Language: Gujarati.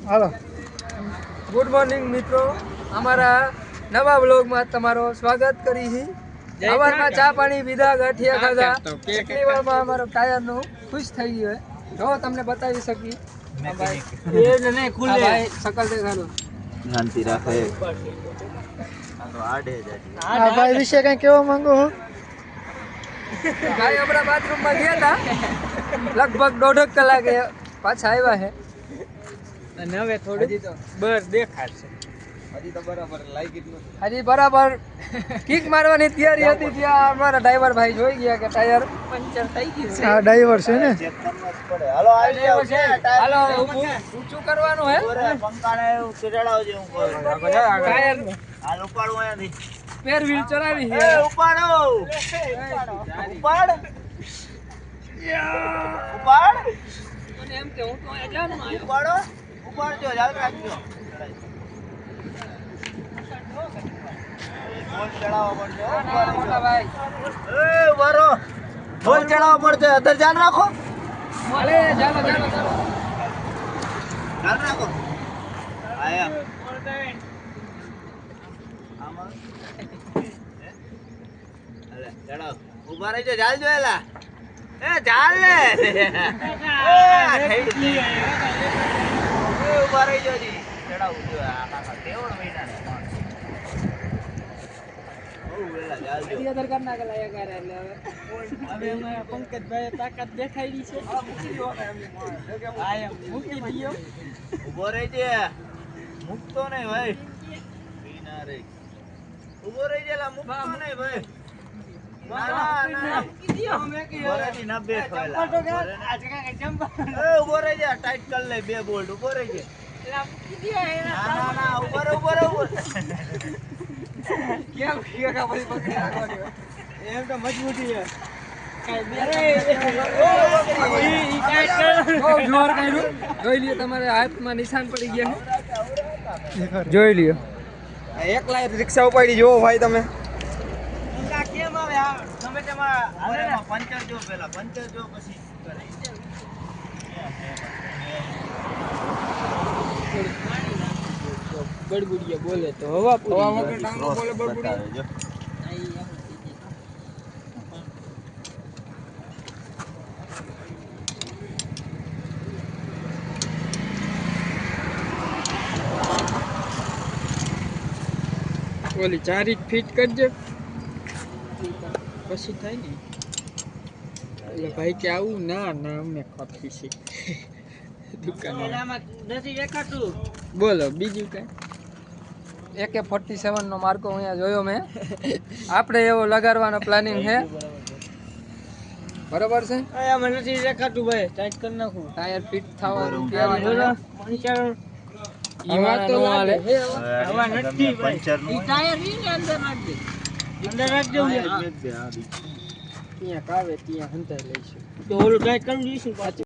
હાલો. ગુડ મોર્નિંગ મિત્રો, અમારા નવા બ્લોગમાં તમારો સ્વાગત કરી છે. સવારમાં ચા પાણી પીધા, ગાંઠિયા ખાધા, કેટલી વારમાં અમારો ટાયરનું ખુશ થઈ ગયો. જો તમને બતાવી શકી શકલ દેખાડો. શાંતિ રાખે. ભાઈ વિશે કઈ કેવા માંગો છો? ભાઈ હમણાં બાથરૂમમાં ગયા હતા, લગભગ 1.5 કલાકે પાછા આવ્યા છે. અને હવે થોડી બર દેખાડશે. હજી બરાબર કિક મારવાની તૈયારી હતી ત્યાં અમારા ડ્રાઈવર ભાઈ જોઈ ગયા કે ટાયર પંચર થઈ ગયું છે. હા, ડ્રાઈવર છે ને. હાલો હાલો ઊંચું કરવાનું હે. પંખાને ચડાવજે હું કહું. ટાયર હાલ ઉપાડો અહીંયાથી. પેર વ્હીલ ચડાવી છે. એ ઉપાડો. ઉપાડ. ઉપાડ. મને એમ કે હું તો અહીંયા જામ આવ્યો. ઉપાડો. ઉપાડજો, યાદ રાખજો. બોલ ચડાવવા પડશે. મોટા ભાઈ એ ઉભારો. બોલ ચડાવવા પડશે. અંદર ધ્યાન રાખો. અરે ચાલો ચાલો ચાલો. ધ્યાન રાખો. આયા. આમાં. અલે ચડાવ. ઉભા રહેજો, ચાલજો એલા. એ ચાલ ને. ઉભા રહેજો જી. ચડાવું જો આ કાકા કેવડ મહિના ને. આધાર કાર્ડ ના કલાયા કરે એટલે હવે અમારા પંકજભાઈ તાકાત દેખાડી છે. મૂકી દયો. ઉભો રહેજે. મૂકતો નહીં ભાઈ. પીના રે. ઉભો રહેજે લા, મૂકતો નહીં ભાઈ. ના ના મૂકી દયો. ઉભો રહેજે, ના બેઠો એલા. એ ઉભો રહેજે, ટાઈટ કર લે 2 બોલ્ટ. ઉભો રહેજે. ના ના ના, ઉભો રહે, ઉભો રહે, ઉભો રહે. કેમ કા પછી પકડી રાખવાની હોય? એમ તો મજબૂતી છે. બહુ જોર કર્યું. જોઈ લ્યો, તમારે હાથમાં નિશાન પડી ગયા છે. જોઈ લ્યો. એકલા રિક્ષા ઉપાડી જોવો ભાઈ તમે. કેમ આવે આ ગમે તેમાં હાલે ને પંચર જો, પેલા પંચર જો પછી કરે. બડબુડિયા બોલે તો હવા હવા વગર ટાંગો બોલે બળબુડી. ઓલી 4 ઇંચ ફિટ કરજે પછી થાય ને. એટલે ભાઈ કે આવું ના ના અમને ખપી છે દુકાન. નથી દેખાતું. બોલો બીજું કઈ? AK-47 નો માર્કો અહીંયા જોયો મેં. આપણે એવો લગાડવાનો પ્લાનિંગ છે. બરોબર છે. આમાં નથી દેખાતું ભાઈ, ટાઈટ કરી નાખું. ટાયર ફિટ થવાનું તૈયારી ઈ વાત તો હાલે. હવા નથી પંચર નું. ટાયર ની અંદર રાખજે. અંદર રાખજો. ત્યાં કાવે ત્યાં હંતાઈ લઈશું. તો ઓલું ટાઈટ કરી દઈશું પાછું.